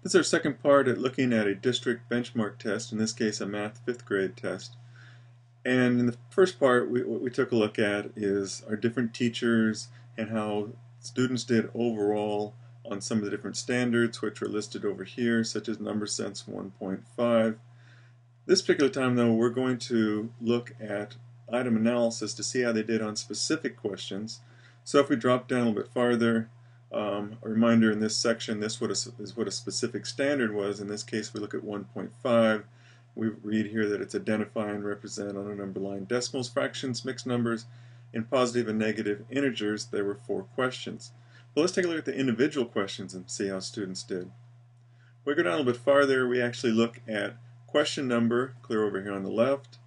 This is our second part at looking at a district benchmark test, in this case a math 5th grade test. And in the first part, what we took a look at is our different teachers and how students did overall on some of the different standards, which are listed over here, such as number sense 1.5. This particular time, though, we're going to look at item analysis to see how they did on specific questions. So if we drop down a little bit farther, a reminder in this section, this is what a specific standard was. In this case, we look at 1.5. We read here that it's identify and represent on a number line decimals, fractions, mixed numbers, in positive and negative integers. There were 4 questions. Well, let's take a look at the individual questions and see how students did. We go down a little bit farther, we actually look at question number, clear over here on the left.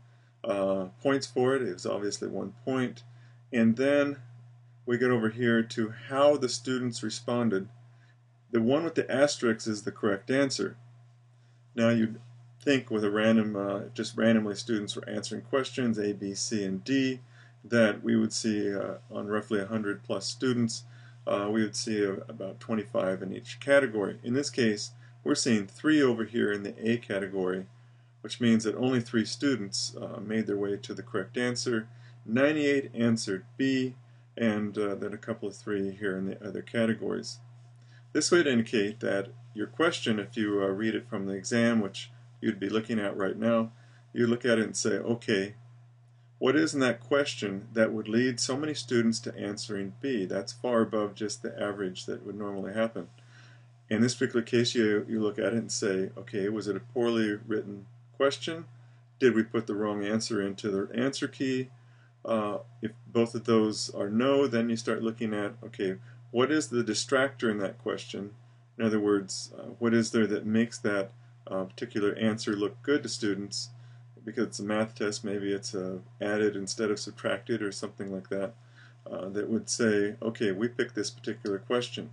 Points for it is obviously 1 point. And then we get over here to how the students responded. The one with the asterisk is the correct answer. Now you'd think with a random, just randomly students were answering questions A, B, C, and D, that we would see on roughly 100 plus students, we would see about 25 in each category. In this case, we're seeing 3 over here in the A category, which means that only 3 students made their way to the correct answer. 98 answered B, and then a couple of 3 here in the other categories. This would indicate that your question, if you read it from the exam, which you'd be looking at right now, you look at it and say, okay, what is in that question that would lead so many students to answering B? That's far above just the average that would normally happen. In this particular case, you look at it and say, okay, was it a poorly written question? Did we put the wrong answer into the answer key? If both of those are no, then you start looking at, okay, what is the distractor in that question? In other words, what is there that makes that particular answer look good to students? Because it's a math test, maybe it's added instead of subtracted or something like that, that would say, okay, we picked this particular question.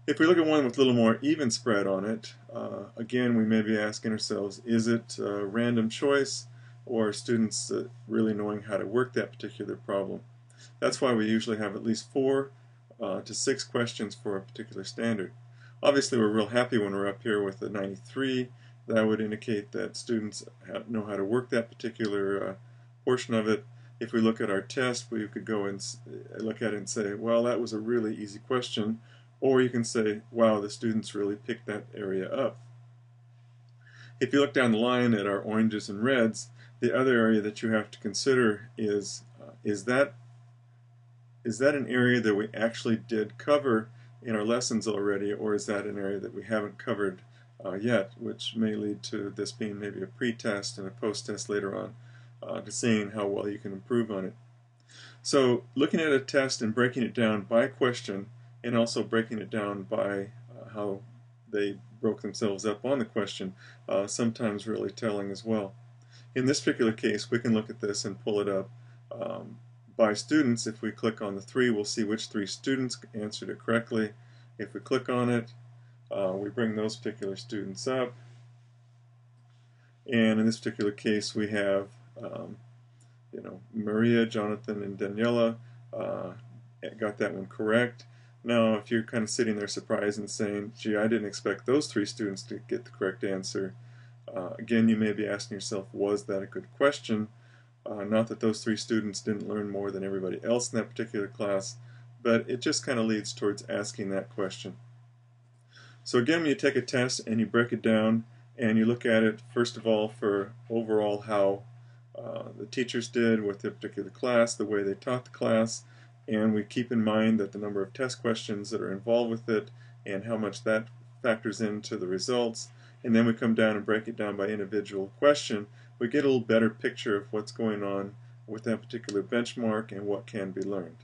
If we look at one with a little more even spread on it, again, we may be asking ourselves, is it random choice, or are students really knowing how to work that particular problem? That's why we usually have at least 4 to 6 questions for a particular standard. Obviously, we're real happy when we're up here with the 93. That would indicate that students know how to work that particular portion of it. If we look at our test, we could go and look at it and say, well, that was a really easy question. Or you can say, wow, the students really picked that area up. If you look down the line at our oranges and reds, the other area that you have to consider is that an area that we actually did cover in our lessons already, or is that an area that we haven't covered yet, which may lead to this being maybe a pre-test and a post-test later on to seeing how well you can improve on it. So looking at a test and breaking it down by question, and also breaking it down by how they broke themselves up on the question, sometimes really telling as well. In this particular case, we can look at this and pull it up by students. If we click on the 3, we'll see which 3 students answered it correctly. If we click on it, we bring those particular students up. And in this particular case, we have Maria, Jonathan, and Daniela got that one correct. Now, if you're kind of sitting there surprised and saying, gee, I didn't expect those 3 students to get the correct answer, again, you may be asking yourself, was that a good question? Not that those 3 students didn't learn more than everybody else in that particular class, but it just kind of leads towards asking that question. So again, when you take a test and you break it down and you look at it, first of all, for overall how the teachers did with their particular class, the way they taught the class, and we keep in mind that the number of test questions that are involved with it and how much that factors into the results, and then we come down and break it down by individual question, we get a little better picture of what's going on with that particular benchmark and what can be learned.